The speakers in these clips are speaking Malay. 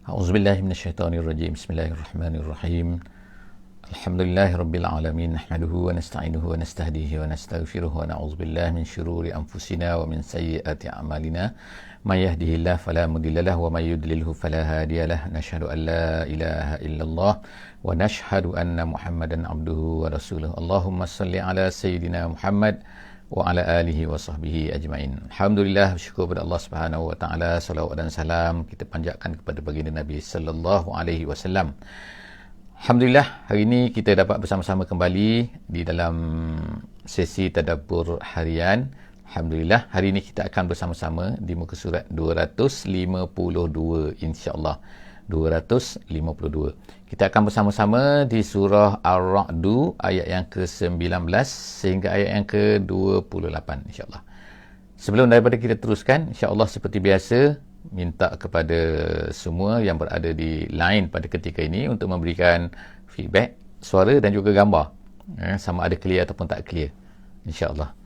A'udzubillahi minasyaitonirrajim. Bismillahirrahmanirrahim. Alhamdulillahirabbil alamin. Nahmaduhu wa nasta'inuhu wa nastahdihi wa nastaghfiruh wa na'udzubillahi min syururi anfusina wa min sayyiati a'malina. May yahdihillahu fala mudhillalah wa may yudlilhu fala hadiyalah. Nashhadu an la ilaha illallah wa nashhadu anna Muhammadan abduhu wa rasuluh. Allahumma salli ala sayyidina Muhammad wa ala alihi wa sahbihi ajma'in. Alhamdulillah, bersyukur kepada Allah Subhanahu wa taala, salawat dan salam kita panjatkan kepada baginda Nabi sallallahu alaihi wasallam. Alhamdulillah, hari ini kita dapat bersama-sama kembali di dalam sesi tadabbur harian. Alhamdulillah, hari ini kita akan bersama-sama di muka surat 252 insya-Allah. 252. Kita akan bersama-sama di surah Ar-Ra'd ayat yang ke-19 sehingga ayat yang ke-28 insya-Allah. Sebelum daripada kita teruskan, insya-Allah seperti biasa minta kepada semua yang berada di line pada ketika ini untuk memberikan feedback suara dan juga gambar, sama ada clear ataupun tak clear insya-Allah.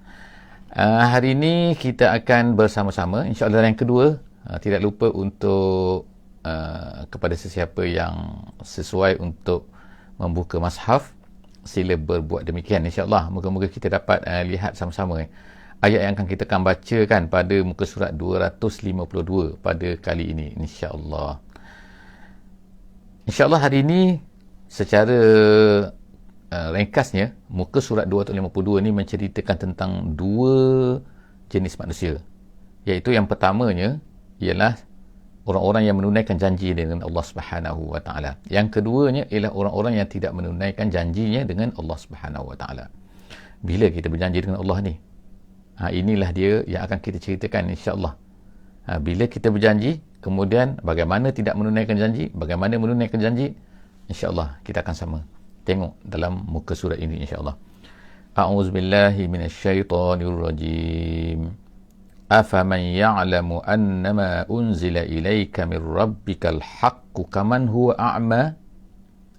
Hari ini kita akan bersama-sama insya-Allah yang kedua. Tidak lupa untuk kepada sesiapa yang sesuai untuk membuka mushaf, sila berbuat demikian insya-Allah. Moga-moga kita dapat lihat sama-sama ayat yang kita akan bacakan pada muka surat 252 pada kali ini insya-Allah. Insya-Allah hari ini secara ringkasnya muka surat 252 ni menceritakan tentang dua jenis manusia, iaitu yang pertamanya ialah orang-orang yang menunaikan janji dengan Allah Subhanahu wa taala. Yang keduanya ialah orang-orang yang tidak menunaikan janjinya dengan Allah Subhanahu wa taala. Bila kita berjanji dengan Allah ni, inilah dia yang akan kita ceritakan insya-Allah. Bila kita berjanji, kemudian bagaimana tidak menunaikan janji, bagaimana menunaikan janji, insya-Allah kita akan sama tengok dalam muka surat ini insya-Allah. A'udzubillahi minasyaitonirrajim. Afaman ya'lamu annama unzila ilaika min rabbikal haqqu kaman huwa a'ma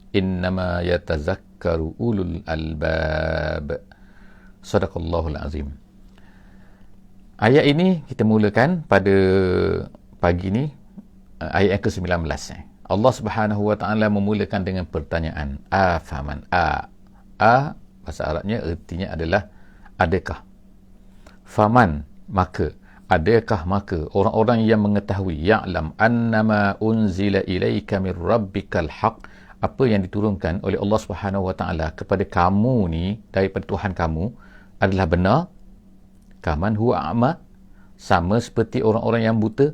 innama yatazakkaru ulul albab. Sadaqallahul azim. Ayat ini kita mulakan pada pagi ni, ayat yang ke-19. Allah Subhanahu wa taala memulakan dengan pertanyaan afaman. Bahasa Arabnya artinya adalah adakah. Faman, maka, adakah maka orang-orang yang mengetahui, ya'lam annama unzila ilaika min rabbikal haqq, apa yang diturunkan oleh Allah Subhanahu wa taala kepada kamu ni daripada Tuhan kamu adalah benar, kaman huwa a'ma, sama seperti orang-orang yang buta.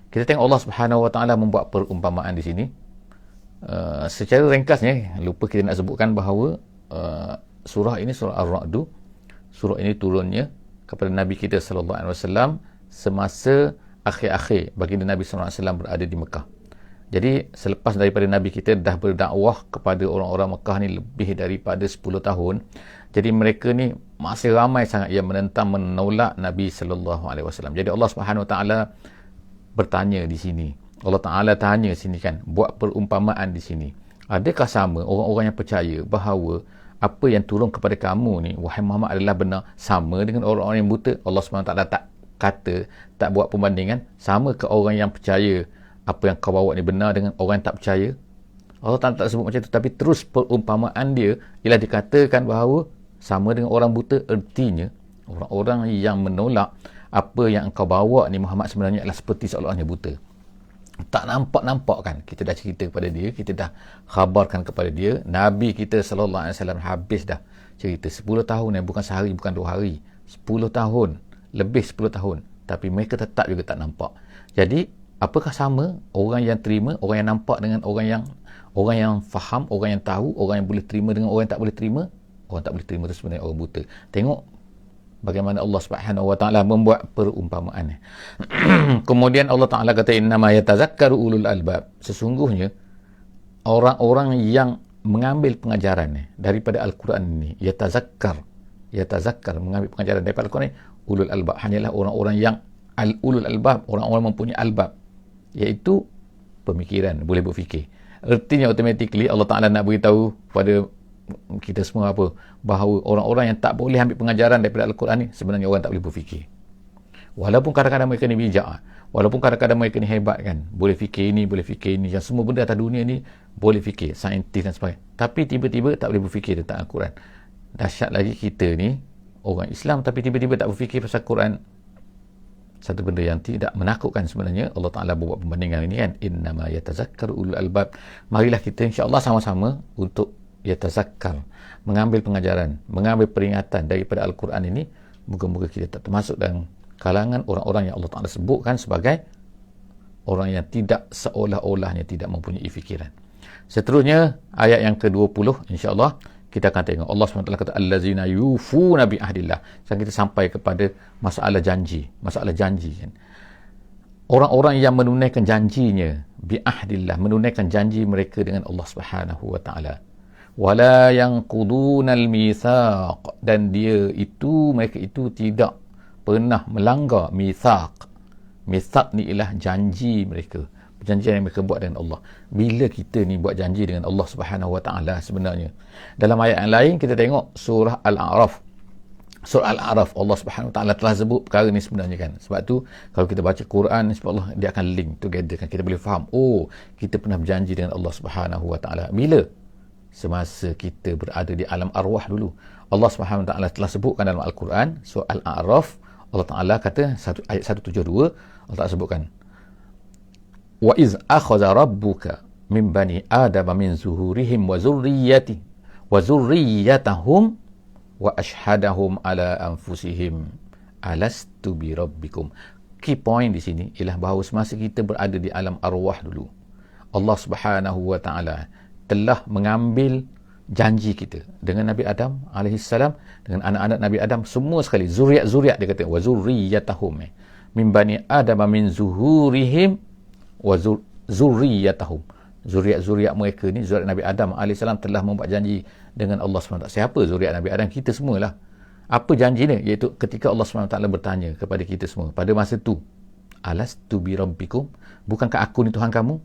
Kita tengok Allah Subhanahu wa taala membuat perumpamaan di sini. Secara ringkasnya, lupa kita nak sebutkan bahawa surah ini, surah Ar-Ra'd, surah ini turunnya kepada Nabi kita sallallahu alaihi wasallam semasa akhir-akhir baginda Nabi sallallahu alaihi wasallam berada di Mekah. Jadi selepas daripada Nabi kita dah berdakwah kepada orang-orang Mekah ni lebih daripada 10 tahun. Jadi mereka ni masih ramai sangat yang menentang, menolak Nabi sallallahu alaihi wasallam. Jadi Allah Subhanahu wa taala bertanya di sini. Allah Taala tanya sini kan, buat perumpamaan di sini. Adakah sama orang-orang yang percaya bahawa apa yang turun kepada kamu ni, wahai Muhammad, adalah benar, sama dengan orang-orang yang buta? Allah SWT tak kata, tak buat perbandingan, sama ke orang yang percaya apa yang kau bawa ni benar dengan orang yang tak percaya? Allah Ta'ala tak sebut macam tu, tapi terus perumpamaan dia ialah dikatakan bahawa sama dengan orang buta. Artinya orang-orang yang menolak apa yang engkau bawa ni Muhammad sebenarnya adalah seperti seolah-olahnya buta. Tak nampak-nampak kan, kita dah cerita kepada dia, kita dah khabarkan kepada dia. Nabi kita sallallahu alaihi wasallam habis dah cerita 10 tahun, bukan sehari, bukan 2 hari, 10 tahun, lebih 10 tahun, tapi mereka tetap juga tak nampak. Jadi apakah sama orang yang terima, orang yang nampak dengan orang yang faham, orang yang tahu, orang yang boleh terima dengan orang yang tak boleh terima? Orang tak boleh terima itu sebenarnya orang buta. Tengok bagaimana Allah Subhanahu wa taala membuat perumpamaan. Kemudian Allah Taala kata innama yatazakkaru ulul albab. Sesungguhnya orang-orang yang mengambil pengajaran daripada Al-Quran ini, yatazakkar mengambil pengajaran daripada Al-Quran ini, ulul albab, hanyalah orang-orang yang ulul albab, orang-orang mempunyai albab, iaitu pemikiran, boleh berfikir. Artinya automatically Allah Taala nak beritahu pada kita semua apa, bahawa orang-orang yang tak boleh ambil pengajaran daripada Al-Quran ni sebenarnya orang tak boleh berfikir. Walaupun kadang-kadang mereka ni bijak, walaupun kadang-kadang mereka ni hebat kan, boleh fikir ini, boleh fikir ini, yang semua benda atas dunia ni boleh fikir, saintis dan sebagainya, tapi tiba-tiba tak boleh berfikir tentang Al-Quran. Dahsyat lagi kita ni orang Islam tapi tiba-tiba tak berfikir pasal Quran. Satu benda yang tidak menakutkan sebenarnya. Allah Ta'ala buat perbandingan ini kan, innama yatazakkaru ulul albab. Marilah kita insya-Allah sama-sama untuk yatazakkar, mengambil pengajaran, mengambil peringatan daripada Al-Quran ini. Moga-moga kita tak termasuk dalam kalangan orang-orang yang Allah Ta'ala sebutkan sebagai orang yang tidak seolah-olahnya tidak mempunyai fikiran. Seterusnya ayat yang ke-20 insya-Allah kita akan tengok Allah SWT kata allazina yufuna bi ahdillah. Sekarang kita sampai kepada masalah janji kan. Orang-orang yang menunaikan janjinya bi ahdillah, menunaikan janji mereka dengan Allah Subhanahu wa taala. Wala yanqudunal mitsaq, dan mereka itu tidak pernah melanggar mitsaq. Mitsaq ni ialah janji mereka, perjanjian yang mereka buat dengan Allah. Bila kita ni buat janji dengan Allah Subhanahu wa taala sebenarnya. Dalam ayat yang lain kita tengok surah Al-A'raf. Surah Al-A'raf Allah Subhanahu wa taala telah sebut perkara ni sebenarnya kan. Sebab tu kalau kita baca Quran insya-Allah dia akan link together kan. Kita boleh faham, oh kita pernah berjanji dengan Allah Subhanahu wa taala. Bila? Semasa kita berada di alam arwah dulu. Allah Subhanahu wa taala telah sebutkan dalam Al-Quran surah Al-A'raf. Allah Ta'ala kata ayat 172 Allah Ta'ala sebutkan wa iz akhadha rabbuka min bani adama min zuhurihim wa zurriyyatahum wa ashhadahum ala anfusihim alastu bi rabbikum. Key point di sini ialah bahawa semasa kita berada di alam arwah dulu, Allah Subhanahu wa taala telah mengambil janji kita dengan Nabi Adam alaihissalam, dengan anak-anak Nabi Adam semua sekali, zuriat-zuriat dia kata wa zurriyyatahum min bani adam min zuhurihim wa zurriyyatahum. Zuriat-zuriat mereka ni, zuriat Nabi Adam alaihissalam telah membuat janji dengan Allah SWT. Siapa zuriat Nabi Adam? Kita semualah. Apa janji ni? Iaitu ketika Allah SWT bertanya kepada kita semua pada masa tu, alastu bi rabbikum, bukankah aku ni Tuhan kamu?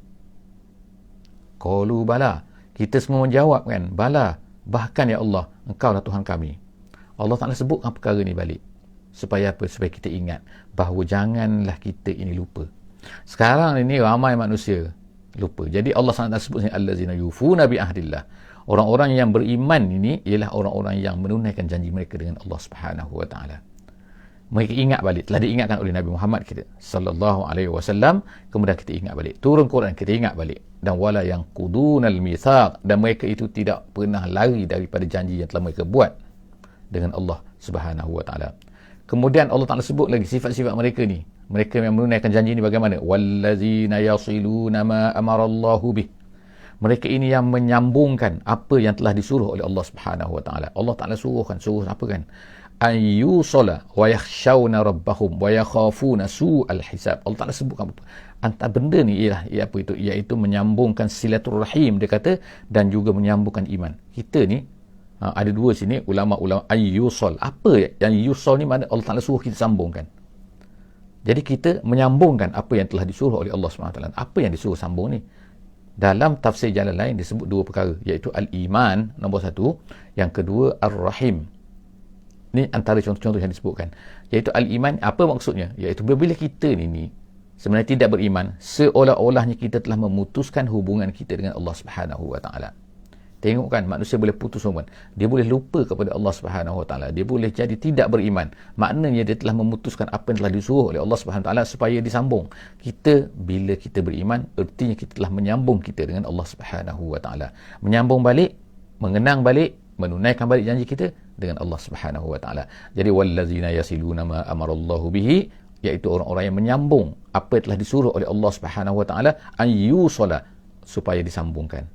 Qalu bala. Kita semua menjawab kan, bala, bahkan ya Allah, engkau lah Tuhan kami. Allah Ta'ala sebutkan perkara ni balik. Supaya apa? Supaya kita ingat bahawa janganlah kita ini lupa. Sekarang ini ramai manusia lupa. Jadi Allah SWT sebut sini allazina yufuna bi ahdillah. Orang-orang yang beriman ini ialah orang-orang yang menunaikan janji mereka dengan Allah Subhanahu wa taala. Mereka ingat balik, telah diingatkan oleh Nabi Muhammad kita sallallahu alaihi wasallam, kemudian kita ingat balik. Turun Quran kita ingat balik. Dan wala yanqudunal mitsaq, dan mereka itu tidak pernah lari daripada janji yang telah mereka buat dengan Allah Subhanahu wa taala. Kemudian Allah Taala sebut lagi sifat-sifat mereka ni. Mereka yang menunaikan janji ni bagaimana? Wallazina yasiluna ma amarallahu bih. Mereka ini yang menyambungkan apa yang telah disuruh oleh Allah Subhanahu wa taala. Allah Taala suruh apa kan? Ayyusala wa yakhshawna rabbahum wa yakhafuna su'al hisab. Allah Taala sebutkan antara benda ni ialah apa itu, iaitu menyambungkan silaturahim dia kata, dan juga menyambungkan iman. Kita ni ada dua sini ulama-ulama ayyusal. Apa yang yusal ni? Mana Allah Taala suruh kita sambungkan. Jadi kita menyambungkan apa yang telah disuruh oleh Allah SWT. Apa yang disuruh sambung ni? Dalam tafsir jalan lain disebut dua perkara, iaitu al-iman nombor satu, yang kedua ar-rahim. Ni antara contoh-contoh yang disebutkan. Iaitu al-iman, apa maksudnya? Iaitu bila kita ni sebenarnya tidak beriman, seolah-olahnya kita telah memutuskan hubungan kita dengan Allah Subhanahu wa taala. Tengok kan, manusia boleh putus hubungan. Dia boleh lupa kepada Allah Subhanahu wa taala. Dia boleh jadi tidak beriman. Maknanya dia telah memutuskan apa yang telah disuruh oleh Allah Subhanahu wa taala supaya disambung. Kita bila kita beriman, artinya kita telah menyambung kita dengan Allah Subhanahu wa taala. Menyambung balik, mengenang balik, menunaikan balik janji kita dengan Allah Subhanahu wa taala. Jadi wallazina yasiluna ma amarallahu bihi, iaitu orang-orang yang menyambung apa yang telah disuruh oleh Allah Subhanahu wa taala, ayyusala, supaya disambungkan.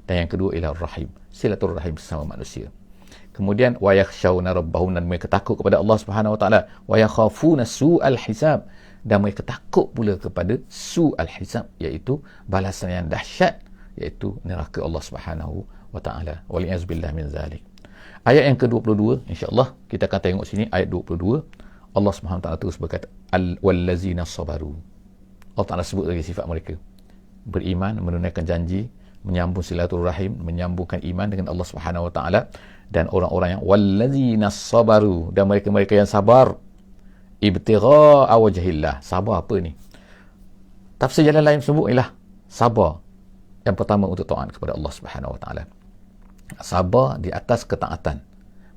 Dan yang kedua ialah rahim, silaturahim sesama manusia. Kemudian wa yakhshawna rabbahum, dan mereka takut kepada Allah Subhanahu wa taala, wa yakhafuna su'al hisab, dan mereka takut pula kepada su'al hisab, iaitu balasan yang dahsyat, iaitu neraka Allah Subhanahu wa taala. Waliyazbillah min zalik. Ayat yang ke-22 insya-Allah kita akan tengok sini, ayat 22. Allah Subhanahu wa taala terus berkata wallazina sabaru. Allah Taala sebut lagi sifat mereka. Beriman, menunaikan janji, menyambung silaturahim, menyambungkan iman dengan Allah Subhanahu wa taala, dan orang-orang yang wallazina sabaru, dan mereka-mereka yang sabar ibtigha'a wajhillah. Sabar apa ni? Tafsir jalan lain sebut ialah sabar yang pertama untuk taat kepada Allah Subhanahu Wa Taala. Sabar di atas ketaatan.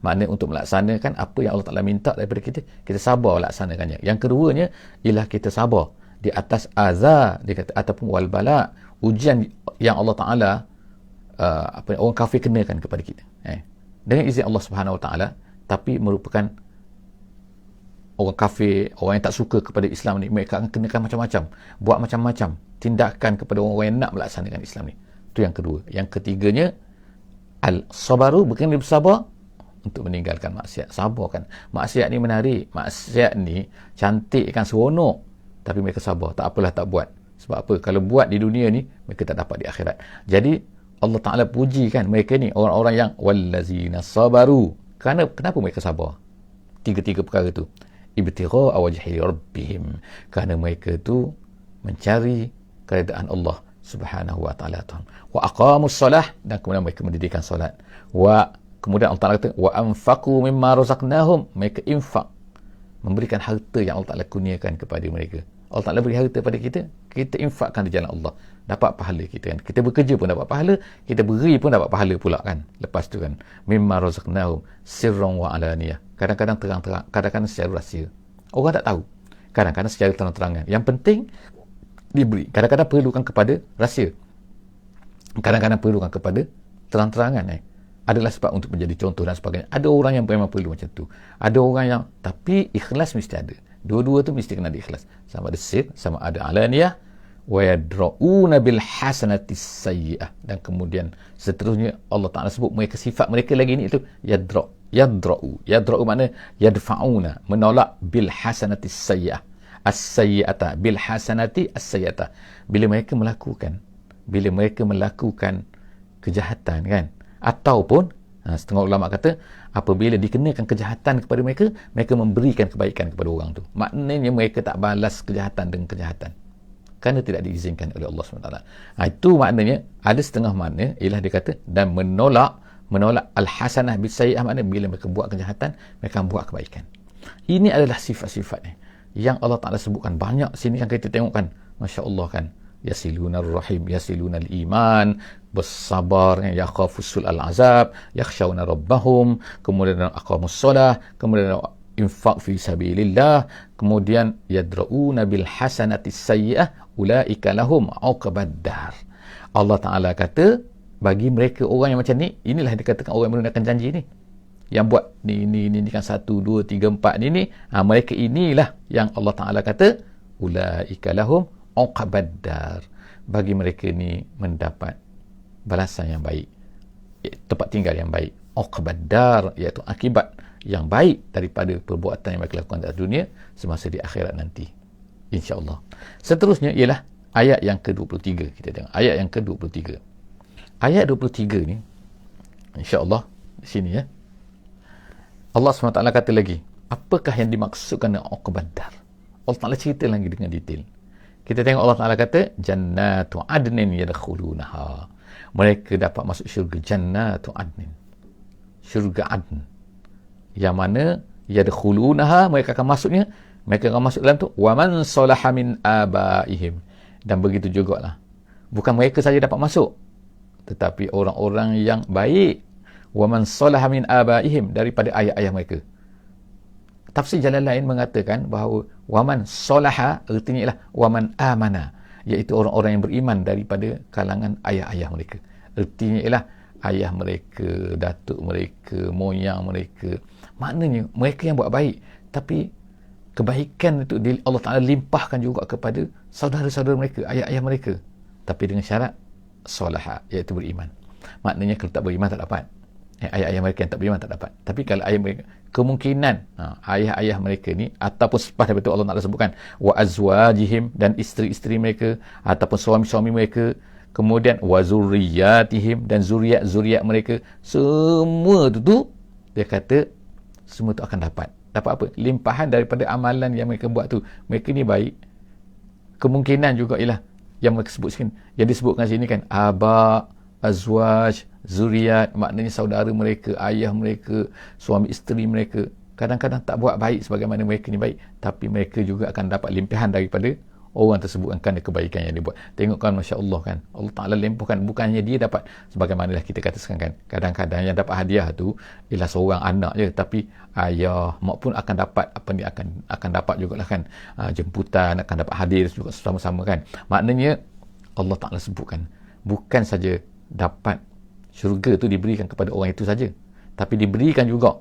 Maknanya untuk melaksanakan apa yang Allah Ta'ala minta daripada kita, kita sabar laksanakannya. Yang keduanya ialah kita sabar di atas azab, ataupun wal bala, ujian yang Allah Ta'ala orang kafir kenakan kepada kita. Dengan izin Allah Subhanahu Wa Taala, tapi merupakan orang kafir, orang yang tak suka kepada Islam ni, mereka akan kenakan macam-macam, buat macam-macam tindakan kepada orang yang nak melaksanakan Islam ni. Itu yang kedua. Yang ketiganya, al-sabaru, bukan dia bersabar untuk meninggalkan maksiat. Sabar kan. Maksiat ni menarik. Maksiat ni cantik kan, seronok. Tapi mereka sabar. Tak apalah, tak buat. Sebab apa? Kalau buat di dunia ni, mereka tak dapat di akhirat. Jadi, Allah Ta'ala puji kan mereka ni, orang-orang yang wallazina sabaru. Kenapa mereka sabar? Tiga-tiga perkara tu. Ibtigha'a wajhi rabbihim. Kerana mereka tu mencari keredaan Allah Subhanahu Wa Ta'ala. Wa aqamus salah, dan kemudian mereka mendirikan solat. Kemudian Allah Ta'ala kata, wa anfaqu mimma razaqnahum, mereka infak, memberikan harta yang Allah Ta'ala kurniakan kepada mereka. Allah Ta'ala beri harta pada kita, kita infakkan di jalan Allah, dapat pahala kita kan. Kita bekerja pun dapat pahala, kita beri pun dapat pahala pula kan. Lepas tu kan, mimma razaqnahum sirran wa alaniyah, kadang-kadang terang-terang, kadang-kadang secara rahsia. Orang tak tahu, kadang-kadang secara terang-terangan. Yang penting diberi. Kadang-kadang perlukan kepada rahsia, kadang-kadang perlukan kepada terang-terangan. Adalah sebab untuk menjadi contoh dan sebagainya. Ada orang yang memang perlu macam tu. Ada orang yang, tapi ikhlas mesti ada. Dua-dua tu mesti kena ada ikhlas. Sama ada sir, sama ada alaniyah. Wa yadra'una bil hasanati sayyi'ah. Dan kemudian seterusnya Allah Ta'ala sebut mereka, sifat mereka lagi ni itu yadra'u. Yadra'u makna yadfa'una, menolak bil hasanati sayyi'ah. As-sayyi'ata bil hasanati as-sayyi'ata. Bila mereka melakukan kejahatan kan, ataupun setengah ulama kata apabila dikenakan kejahatan kepada mereka, mereka memberikan kebaikan kepada orang tu. Maknanya mereka tak balas kejahatan dengan kejahatan, kerana tidak diizinkan oleh Allah SWT. Itu maknanya, ada setengah makna ialah dia kata, dan menolak al-hasanah bis-sayyi'ah, maknanya bila mereka buat kejahatan, mereka buat kebaikan. Ini adalah sifat-sifatnya yang Allah Ta'ala sebutkan banyak sini yang kita tengokkan. Masya Allah kan, yasiluna rahim, yasiluna iman, bersabar, yakhafusul al-azab, yakhshawna rabbahum, kemudian aqamus solah, kemudian infak fi sabilillah, kemudian yadra'una bil hasanati sayyi'ah ulaika lahum uqbad dar. Allah Ta'ala kata bagi mereka orang yang macam ni, inilah dikatakan orang yang menunaikan janji ni, yang buat ni kan 1, 2, 3, 4 ni, mereka inilah yang Allah Ta'ala kata ulaika lahum uqbad dar. Bagi mereka ni mendapat balasan yang baik, tempat tinggal yang baik. Uqbad dar, iaitu akibat yang baik daripada perbuatan yang mereka lakukan di dunia semasa di akhirat nanti, insya-Allah. Seterusnya ialah ayat yang ke-23. Kita tengok ayat yang ke-23. Ayat 23 ni, insya-Allah di sini ya, Allah SWT kata lagi, apakah yang dimaksudkan dengan uqbad dar? Allah Ta'ala cerita lagi dengan detail. Kita tengok Allah Ta'ala kata, jannatu adnin yadkhulunaha, mereka dapat masuk syurga. Jannatu adnin, syurga adn, yang mana yadkhulunaha, mereka akan masuknya, mereka akan masuk dalam tu. Wa man salaha min abaihim, dan begitu jugalah, bukan mereka saja dapat masuk, tetapi orang-orang yang baik. Wa man salaha min abaihim, daripada ayah-ayah mereka. Tafsir jalan lain mengatakan bahawa waman solaha artinya ialah waman amana, iaitu orang-orang yang beriman daripada kalangan ayah-ayah mereka. Artinya ialah ayah mereka, datuk mereka, moyang mereka. Maknanya mereka yang buat baik, tapi kebaikan itu Allah Ta'ala limpahkan juga kepada saudara-saudara mereka, ayah-ayah mereka, tapi dengan syarat solaha, iaitu beriman. Maknanya kalau tak beriman tak dapat. Ayah-ayah mereka yang tak beriman tak dapat. Tapi kalau ayah mereka, kemungkinan ayah-ayah mereka ni, ataupun selepas daripada itu Allah Ta'ala sebutkan wa azwajihim, dan isteri-isteri mereka ataupun suami-suami mereka, kemudian wa zurriyatihim, dan zuriat-zuriat mereka, semua tu dia kata semua tu akan dapat apa? Limpahan daripada amalan yang mereka buat tu. Mereka ni baik. Kemungkinan juga ialah yang mereka sebut sini, yang disebutkan sini kan, aba, azwaj, zuriat, maknanya saudara mereka, ayah mereka, suami isteri mereka. kadang-kadang tak buat baik sebagaimana mereka ni baik, tapi mereka juga akan dapat limpahan daripada orang tersebut kerana kebaikan yang dia buat. Tengokkan, Masya Allah kan, Allah Ta'ala limpahkan, bukannya dia dapat, sebagaimana kita katakan kan, kadang-kadang yang dapat hadiah tu ialah seorang anak je, tapi ayah, mak pun akan dapat akan dapat jugalah kan, jemputan, akan dapat hadir juga sama-sama kan. Maknanya Allah Ta'ala sebutkan, bukan saja dapat syurga tu diberikan kepada orang itu saja, tapi diberikan juga,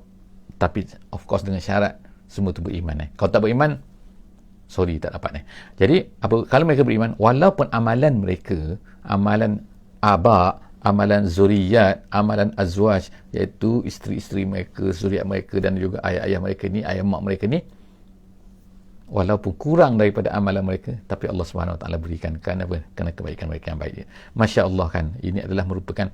tapi of course dengan syarat semua tu beriman. Kalau tak beriman, sorry, tak dapat. Jadi kalau mereka beriman, walaupun amalan mereka, amalan aba, amalan zuriyat, amalan azwaj, iaitu isteri-isteri mereka, zuriat mereka dan juga ayah-ayah mereka ni, ayah mak mereka ni, walaupun kurang daripada amalan mereka, tapi Allah Subhanahu Wa Taala berikan kerana apa? Kerana kebaikan mereka yang baik. Masya Allah kan, ini adalah merupakan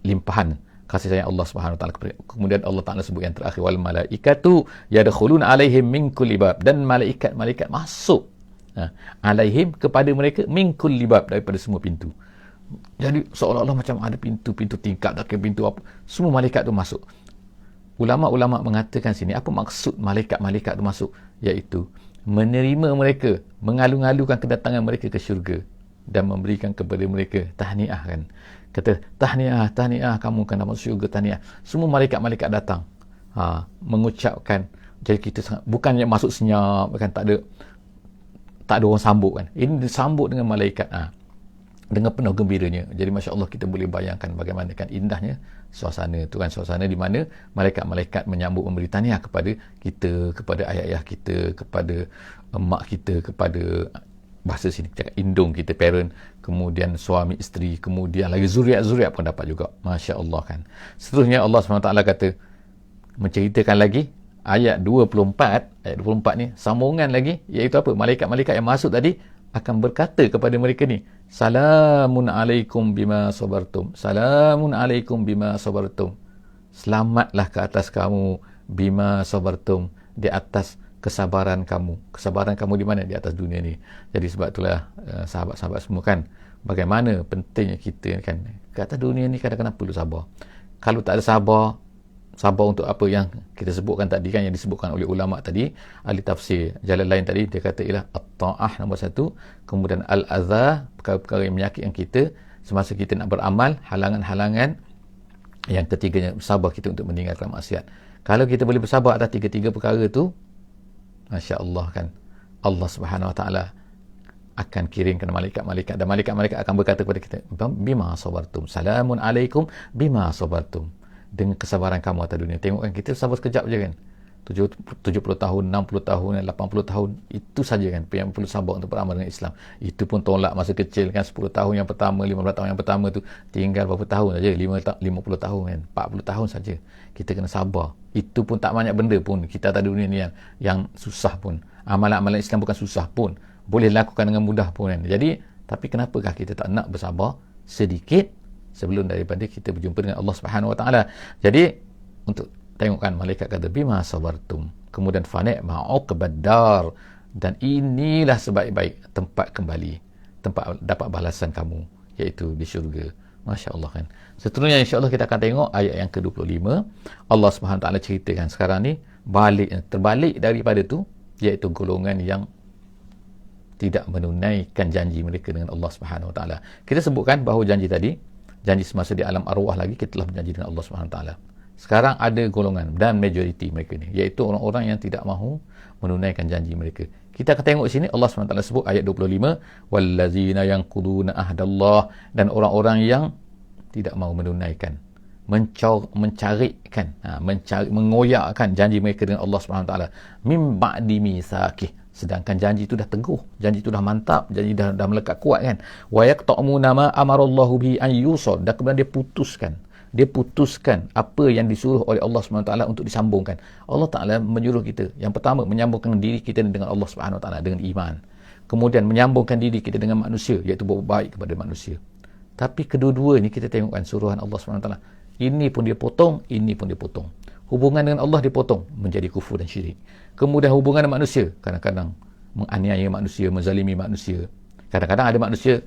limpahan kasih sayang Allah Subhanahu Wa Taala. Kemudian Allah Taala sebut yang terakhir, wal malaikatu yadkhuluna alaihim min kulli bab, dan malaikat masuk alaihim kepada mereka min kulli bab, daripada semua pintu. Jadi seolah-olah macam ada pintu-pintu tingkap, tak kira pintu apa, semua malaikat tu masuk. Ulama-ulama mengatakan sini, apa maksud malaikat-malaikat tu masuk? Iaitu menerima mereka, mengalu-alukan kedatangan mereka ke syurga dan memberikan kepada mereka tahniah kan. Kata tahniah, kamu akan dapat syurga, tahniah. Semua malaikat-malaikat datang mengucapkan. Jadi kita bukannya masuk senyap kan, tak ada orang sambut kan. Ini disambut dengan malaikat dengan penuh gembiranya. Jadi Masya Allah, kita boleh bayangkan bagaimana kan indahnya suasana tu kan, suasana di mana malaikat-malaikat menyambut, memberi tahniah kepada kita, kepada ayah-ayah kita, kepada emak kita, kepada bahasa sini cakap indung kita, parent, kemudian suami isteri, kemudian lagi zuriat-zuriat pun dapat juga. Masya Allah kan. Seterusnya Allah SWT kata, menceritakan lagi ayat 24 ni, sambungan lagi, iaitu apa? Malaikat-malaikat yang masuk tadi akan berkata kepada mereka ni, salamun alaikum bima sabartum, salamun alaikum bima sabartum, selamatlah ke atas kamu, bima sabartum, di atas kesabaran kamu di mana? Di atas dunia ni. Jadi sebab itulah sahabat-sahabat semua kan, bagaimana pentingnya kita kan, ke atas dunia ni kadang-kadang perlu sabar. Kalau tak ada sabar untuk apa yang kita sebutkan tadi kan, yang disebutkan oleh ulama tadi, ahli tafsir jalan lain tadi, dia kata ialah at-ta'ah nombor 1, kemudian al-adha, perkara-perkara yang menyakitkan kita semasa kita nak beramal, halangan-halangan, yang ketiganya sabar kita untuk meninggalkan maksiat. Kalau kita boleh bersabar atas tiga-tiga perkara tu, Masya Allah kan, Allah Subhanahu Wa Taala akan kirimkan malaikat-malaikat, dan malaikat-malaikat akan berkata kepada kita, bima sabartum, salamun alaikum bima sabartum, dengan kesabaran kamu atas dunia. Tengok kan, kita sabar sekejap je kan, 70 tahun, 60 tahun, 80 tahun, itu saja kan yang perlu sabar untuk beramal dengan Islam. Itu pun tolak masa kecil kan, 10 tahun yang pertama, 15 tahun yang pertama tu, tinggal berapa tahun saja, 50 tahun kan, 40 tahun saja kita kena sabar. Itu pun tak banyak benda pun kita atas dunia ni yang susah pun. Amalan-amalan Islam bukan susah pun, boleh lakukan dengan mudah pun kan. Jadi, tapi kenapakah kita tak nak bersabar sedikit sebelum daripada kita berjumpa dengan Allah Subhanahu Wa Taala? Jadi untuk tengokkan, malaikat kata bima sabartum, kemudian fani' ma'uqbaddar, dan inilah sebaik-baik tempat kembali, tempat dapat balasan kamu, iaitu di syurga. Masya Allah kan. Seterusnya insya-Allah kita akan tengok ayat yang ke-25. Allah Subhanahu Taala ceritakan sekarang ni terbalik daripada tu, iaitu golongan yang tidak menunaikan janji mereka dengan Allah Subhanahu Taala. Kita sebutkan bahawa janji tadi, janji semasa di alam arwah lagi, kita telah berjanji dengan Allah Subhanahu Taala. Sekarang ada golongan dan majoriti mereka ni, iaitu orang-orang yang tidak mahu menunaikan janji mereka. Kita akan tengok sini Allah SWT sebut ayat 25, wallazina yanquduna ahdallah, dan orang-orang yang tidak mahu menunaikan, mengoyakkan janji mereka dengan Allah SWT, mim ba'di mitsaqih, sedangkan janji itu dah teguh, janji itu dah mantap, janji dah melekat kuat kan. Wa yaqta'muna ma amarallahu bi an yusal, dan kemudian dia putuskan apa yang disuruh oleh Allah SWT untuk disambungkan. Allah Ta'ala menyuruh kita, yang pertama, menyambungkan diri kita dengan Allah SWT, dengan iman. Kemudian menyambungkan diri kita dengan manusia, iaitu berbuat baik kepada manusia. Tapi kedua-dua ni kita tengokkan suruhan Allah SWT, ini pun dia potong, ini pun dia potong. Hubungan dengan Allah dipotong menjadi kufur dan syirik. Kemudian hubungan dengan manusia, kadang-kadang menganiaya manusia, menzalimi manusia. Kadang-kadang ada manusia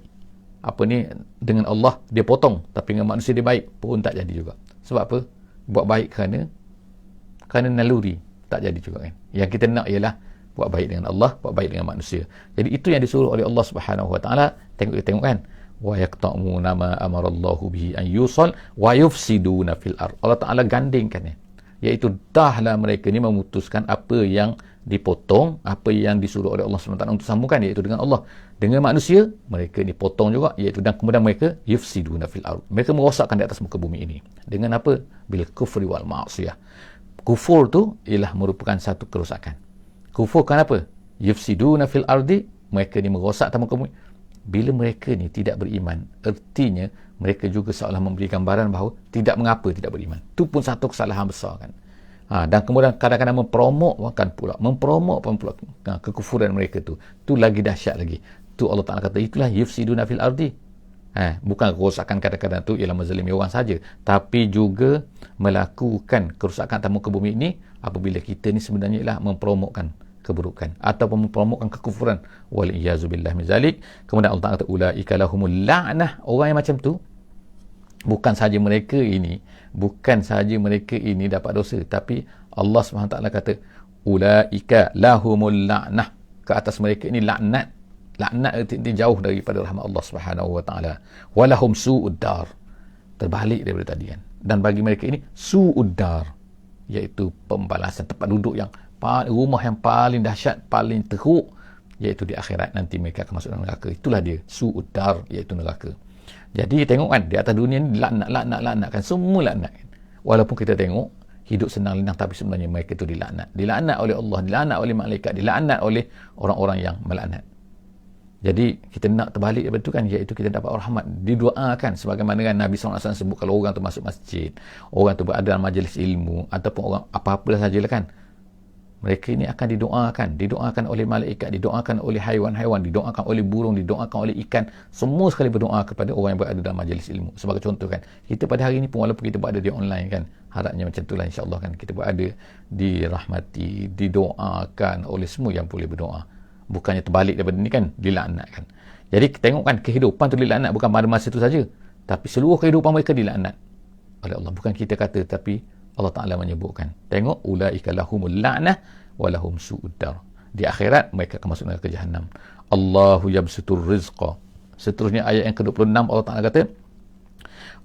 dengan Allah dia potong, tapi dengan manusia dia baik pun tak jadi juga. Sebab apa? Buat baik kerana naluri, tak jadi juga kan. Yang kita nak ialah buat baik dengan Allah, buat baik dengan manusia. Jadi itu yang disuruh oleh Allah Subhanahu Wa Taala. Tengok kan, wa yaqta'una ma amarallahu bihi an yusal wa yufsiduna fil ard. Allah Taala gandingkan, iaitu dahlah mereka ni memutuskan apa yang dipotong, apa yang disuruh oleh Allah SWT untuk sambungkan, iaitu dengan Allah. Dengan manusia, mereka ni potong juga, iaitu, dan kemudian mereka yufsiduna fil ard, mereka merosakkan di atas muka bumi ini. Dengan apa? Bil kufri wal ma'siyah. Kufur tu ialah merupakan satu kerosakan. Kufur kan apa? Yufsiduna fil ardi, mereka ni merosak atas muka bumi. Bila mereka ni tidak beriman, ertinya mereka juga seolah memberi gambaran bahawa tidak mengapa tidak beriman. Itu pun satu kesalahan besar kan. Dan kemudian kadang-kadang mempromokkan pula kekufuran mereka tu. Tu lagi dahsyat lagi. Tu Allah Ta'ala kata, itulah yufsiduna fil ardi. Bukan kerosakan kadang-kadang tu ialah menzalimi orang saja, tapi juga melakukan kerosakan atas muka bumi ini apabila kita ni sebenarnya ialah mempromokkan keburukan ataupun mempromokkan kekufuran. Wal iyazu billah min zalik. Kemudian Allah Ta'ala kata, ulaika lahumul la'nah. Orang yang macam tu, bukan saja mereka ini dapat dosa, tapi Allah SWT kata, ulaika lahumul la'nah, ke atas mereka ini laknat. Laknat itu jauh daripada rahmat Allah Subhanahu Wa Taala. Walahum su'ud dar, terbalik daripada tadi kan. Dan bagi mereka ini su'ud dar, iaitu pembalasan tempat duduk yang rumah yang paling dahsyat, paling teruk, iaitu di akhirat nanti mereka akan masuk dalam neraka. Itulah dia su'ud dar, iaitu neraka. Jadi tengok kan, di atas dunia ni laknat kan, semua laknat kan. Walaupun kita tengok hidup senang lenang, tapi sebenarnya mereka itu dilaknat oleh Allah, dilaknat oleh malaikat, dilaknat oleh orang-orang yang melaknat. Jadi kita nak terbalik daripada itu kan, iaitu kita dapat rahmat, didoakan sebagaimana kan Nabi SAW sebut, kalau orang tu masuk masjid, orang tu berada dalam majlis ilmu, ataupun orang apa-apa sajalah kan, mereka ini akan didoakan oleh malaikat, didoakan oleh haiwan-haiwan, didoakan oleh burung, didoakan oleh ikan, semua sekali berdoa kepada orang yang berada dalam majlis ilmu. Sebagai contoh kan, kita pada hari ini pun walaupun kita berada di online kan, harapnya macam itulah insya-Allah kan, kita berada dirahmati, didoakan oleh semua yang boleh berdoa. Bukannya terbalik daripada ni kan, dilaknatkan. Jadi tengok kan, kehidupan tu dilaknat bukan pada masa itu saja, tapi seluruh kehidupan mereka dilaknat oleh Allah. Bukan kita kata, tapi Allah Ta'ala menyebutkan. Tengok, ulaika lahumul la'nah walahum su'ud dar. Di akhirat mereka akan masuk neraka Jahannam. Allahu yabsutur rizqa. Seterusnya ayat yang ke-26 Allah Ta'ala kata,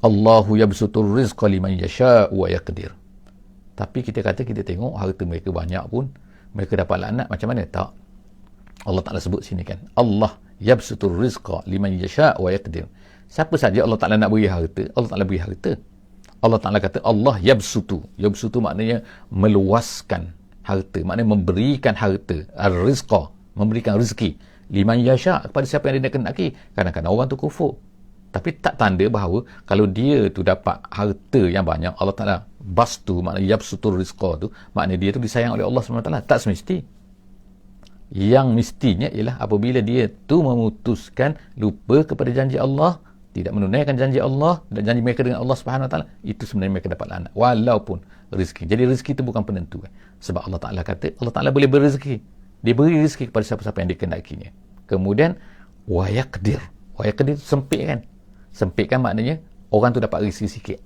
Allahu yabsutur rizqa liman yasha' wa yaqdir. Tapi kita kata, kita tengok harta mereka banyak pun mereka dapat laknat, macam mana? Tak. Allah Ta'ala sebut sini kan, Allah yabsutur rizqa liman yasha' wa yaqdir. Siapa saja Allah Ta'ala nak beri harta, Allah Ta'ala beri harta. Allah Ta'ala kata Allah yabsutu. Yabsutu maknanya meluaskan harta, maknanya memberikan harta, ar-rizqa, memberikan rezeki, liman yasha', kepada siapa yang dia kehendaki. Kadang-kadang orang tu kufur, tapi tak tanda bahawa kalau dia tu dapat harta yang banyak, Allah Ta'ala bastu, maknanya yabsutur rizqa tu, maknanya dia tu disayang oleh Allah SWT. Tak semesti. Yang mestinya ialah apabila dia tu memutuskan lupa kepada janji Allah, tidak menunaikan janji Allah dan janji mereka dengan Allah Subhanahu Wa Taala, itu sebenarnya mereka dapat laknat walaupun rezeki. Jadi rezeki itu bukan penentu kan? Sebab Allah Taala kata Allah Taala boleh beri rezeki. Dia beri rezeki kepada siapa-siapa yang dikehendakinya. Kemudian wa yaqdir. Wa yaqdir sempit kan? Sempit kan maknanya orang tu dapat rezeki sikit.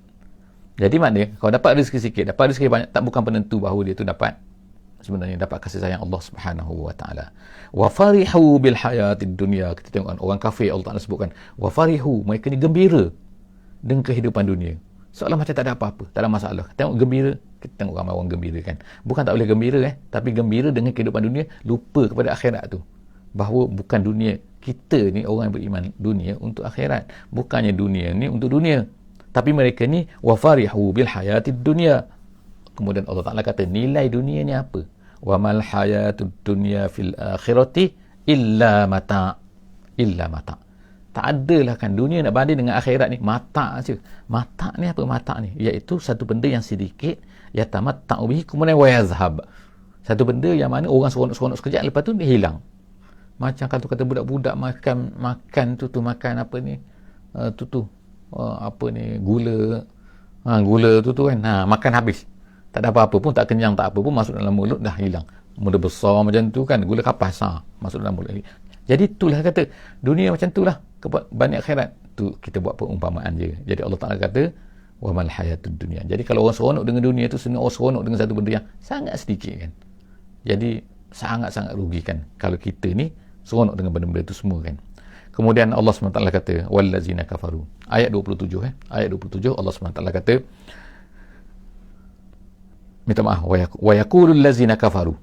Jadi maknanya kalau dapat rezeki sikit, dapat rezeki banyak, tak bukan penentu bahawa dia tu dapat sebenarnya dapat kasih sayang Allah Subhanahu Wa Taala. Wa farihu bil hayatid dunya. Kita tengok kan, orang kafir Allah Taala sebutkan wa farihu, mereka ni gembira dengan kehidupan dunia, seolah macam tak ada apa-apa, tak ada masalah. Tengok gembira, kita tengok ramai orang gembira kan. Bukan tak boleh gembira tapi gembira dengan kehidupan dunia, lupa kepada akhirat tu. Bahawa bukan dunia, kita ni orang yang beriman, dunia untuk akhirat, bukannya dunia ni untuk dunia. Tapi mereka ni wa farihu bil hayatid dunya. Kemudian Allah Ta'ala kata, nilai dunia ni apa? Wa mal hayatud dunya fil akhirati illa mata'. Illa mata'. Tak adalah kan dunia nak banding dengan akhirat ni, mata' saja. Mata' ni apa mata' ni? Iaitu satu benda yang sedikit, yatamatta'u bihi kemudian wa yazhab. Satu benda yang mana orang seronok-seronok sekejap, lepas tu dia hilang. Macam kalau kata budak-budak makan tu makan apa ni? Apa ni? Gula. Gula tu kan. Makan habis. Tak ada apa-apa pun, tak kenyang, tak apa pun, masuk dalam mulut dah hilang. Muda besar macam tu kan, gula kapas masuk dalam mulut. Jadi itulah kata, dunia macam itulah, banyak akhirat. Tu kita buat perumpamaan je. Jadi Allah Ta'ala kata, wa mal hayatud dunya. Jadi kalau orang seronok dengan dunia itu sebenarnya orang seronok dengan satu benda yang sangat sedikit kan. Jadi sangat-sangat rugikan kalau kita ni seronok dengan benda-benda itu semua kan. Kemudian Allah SWT kata wallazina kafaru. Ayat 27 Ayat 27 Allah SWT kata, minta maaf, wa yaqulul ladzina kafaru.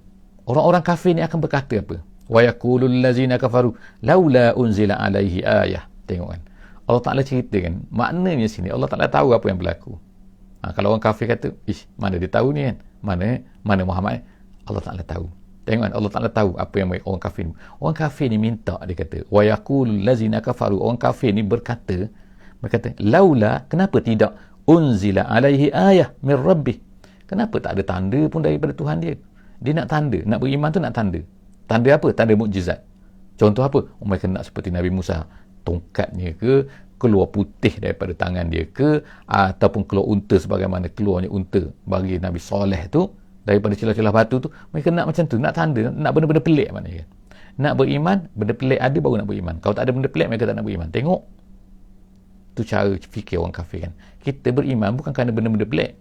Orang-orang kafir ni akan berkata apa? Wa yaqulul ladzina kafaru laula unzila alaihi ayah. Tengok kan. Allah Ta'ala cerita kan. Maknanya sini Allah Ta'ala tahu apa yang berlaku. Kalau orang kafir kata, mana dia tahu ni kan? Mana Muhammad? Allah Ta'ala tahu. Tengok kan, Allah Ta'ala tahu apa yang orang kafir. Orang kafir ni minta, dia kata, wa yaqulul ladzina kafaru. Orang kafir ni berkata, laula, kenapa tidak unzila alaihi ayah min rabbih? Kenapa tak ada tanda pun daripada Tuhan dia? Dia nak tanda, nak beriman tu nak tanda. Tanda apa? Tanda mukjizat. Contoh apa? Mereka nak seperti Nabi Musa, tongkatnya ke, keluar putih daripada tangan dia ke, ataupun keluar unta sebagaimana keluarnya unta bagi Nabi Saleh tu daripada celah-celah batu tu. Mereka nak macam tu, nak tanda, nak benda-benda pelik maknanya. Nak beriman, benda pelik ada baru nak beriman. Kalau tak ada benda pelik, mereka tak nak beriman. Tengok, tu cara fikir orang kafir kan. Kita beriman bukan kerana benda-benda pelik.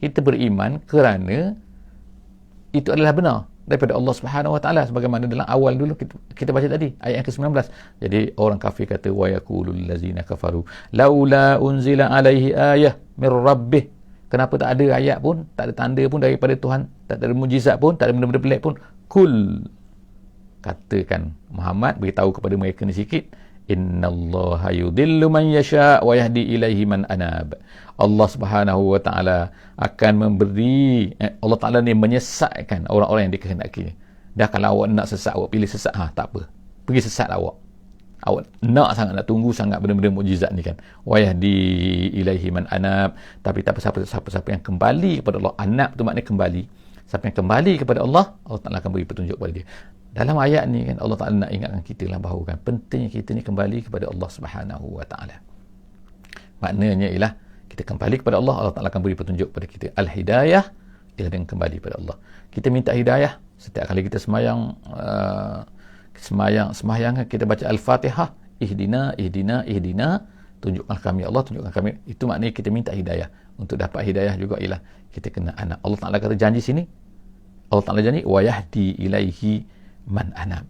Kita beriman kerana itu adalah benar daripada Allah Subhanahu Wa Taala, sebagaimana dalam awal dulu kita baca tadi ayat yang ke-19. Jadi orang kafir kata wa yaqulul ladzina kafaru laula unzila alaihi ayah min rabbih. Kenapa tak ada ayat pun, tak ada tanda pun daripada Tuhan, tak ada mujizat pun, tak ada benda-benda pelik pun. Kul, katakan Muhammad, beritahu kepada mereka ni sikit, innallaha yudillu man yasha wa yahdi ilaihi man anab. Allah Subhanahu Wa Taala akan memberi, Allah Taala ni menyesatkan orang-orang yang dikehendaki. Dah kalau awak nak sesat, awak pilih sesat, tak apa, pergi sesat awak. Awak nak sangat, nak tunggu sangat benda-benda mukjizat ni kan. Wa yahdi ilaihi man anab. Tapi tak apa, siapa yang kembali kepada Allah. Anab tu maknanya kembali. Siapa yang kembali kepada Allah, Allah Taala akan beri petunjuk kepada dia. Dalam ayat ni kan, Allah Ta'ala nak ingatkan kita lah bahawa kan pentingnya kita ni kembali kepada Allah Subhanahu Wa Ta'ala. Maknanya ialah kita kembali kepada Allah, Allah Ta'ala akan beri petunjuk kepada kita. Al-hidayah ialah dengan kembali kepada Allah. Kita minta hidayah setiap kali kita semayang, kita baca Al-Fatihah, ihdina, tunjukkan kami Allah, tunjukkan kami. Itu maknanya kita minta hidayah. Untuk dapat hidayah juga ialah kita kena anak. Allah Ta'ala kata janji sini, Allah Ta'ala janji wa yahdi ilaihi man anab,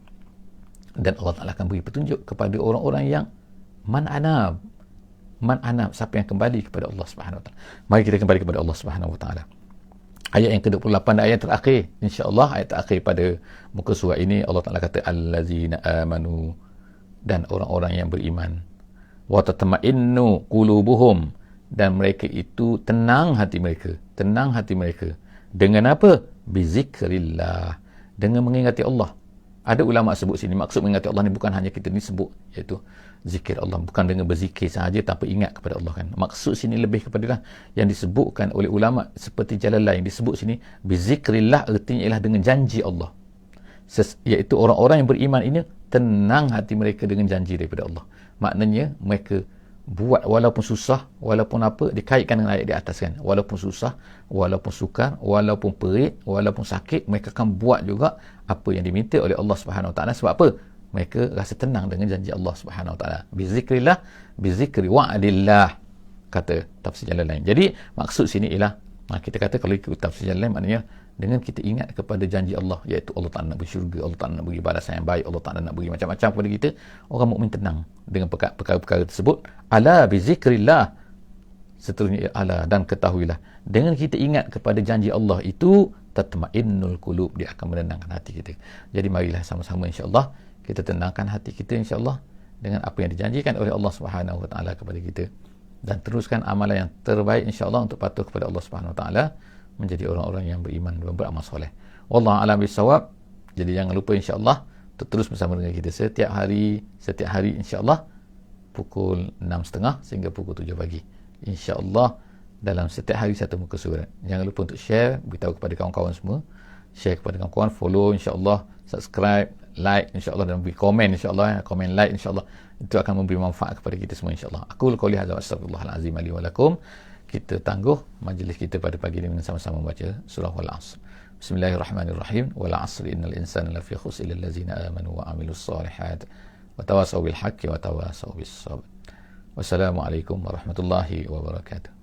dan Allah Ta'ala akan beri petunjuk kepada orang-orang yang man anab, siapa yang kembali kepada Allah Subhanahu Wa Ta'ala. Mari kita kembali kepada Allah Subhanahu Wa Ta'ala. Ayat yang ke-28, ayat terakhir, insya-Allah ayat terakhir pada muka surah ini, Allah Ta'ala kata allazina amanu, dan orang-orang yang beriman, wa tatma'innu qulubuhum, dan mereka itu tenang hati mereka dengan apa? Bizikrillah, dengan mengingati Allah. Ada ulama sebut sini, maksud mengingati Allah ni bukan hanya kita ni sebut, iaitu zikir Allah, bukan dengan berzikir sahaja tanpa ingat kepada Allah kan. Maksud sini lebih kepada yang disebutkan oleh ulama seperti Jalalain, disebut sini bizikrillah, artinya ialah dengan janji Allah, iaitu orang-orang yang beriman ini tenang hati mereka dengan janji daripada Allah. Maknanya mereka buat walaupun susah, walaupun apa, dikaitkan dengan ayat di atas kan, walaupun susah, walaupun sukar, walaupun perit, walaupun sakit, mereka akan buat juga apa yang diminta oleh Allah Subhanahu Wa Taala. Sebab apa? Mereka rasa tenang dengan janji Allah Subhanahu Wa Taala. Bizikrillah, bizikri wa'dillah, kata tafsir Jalalain. Jadi maksud sini ialah, kita kata kalau ikut tafsir Jalalain, maknanya dengan kita ingat kepada janji Allah, iaitu Allah Ta'ala nak beri syurga, Allah Ta'ala nak beri balasan yang baik, Allah Ta'ala nak beri macam-macam kepada kita, orang mukmin tenang dengan perkara-perkara tersebut. Ala bizikrillah, seterusnya ala, dan ketahuilah dengan kita ingat kepada janji Allah itu, tatma'innul qulub, dia akan menenangkan hati kita. Jadi marilah sama-sama insya-Allah kita tenangkan hati kita insya-Allah dengan apa yang dijanjikan oleh Allah Subhanahu Wa Taala kepada kita, dan teruskan amalan yang terbaik insya-Allah untuk patuh kepada Allah Subhanahu Wa Taala, menjadi orang-orang yang beriman dan beramal soleh. Wallahu a'lam bissawab. Jadi jangan lupa insya-Allah untuk terus bersama dengan kita setiap hari insya-Allah pukul 6.30 sehingga pukul 7 pagi. Insya-Allah dalam setiap hari satu muka surat. Jangan lupa untuk share, beritahu kepada kawan-kawan semua. Share kepada kawan-kawan, follow insya-Allah, subscribe, like insya-Allah, dan beri komen insya-Allah, komen like insya-Allah. Itu akan memberi manfaat kepada kita semua insya-Allah. Aqul qouli hadza wa astaghfirullahalazim li wa lakum. Kita tangguh majlis kita pada pagi ini dengan sama-sama membaca surah Al-Asr. Bismillahirrahmanirrahim. Wal 'asri innal insana lafi khusr illa allazina amanu wa 'amilus solihat wa tawasaw bil haqqi wa tawasaw bis sabr. Wassalamualaikum warahmatullahi wabarakatuh.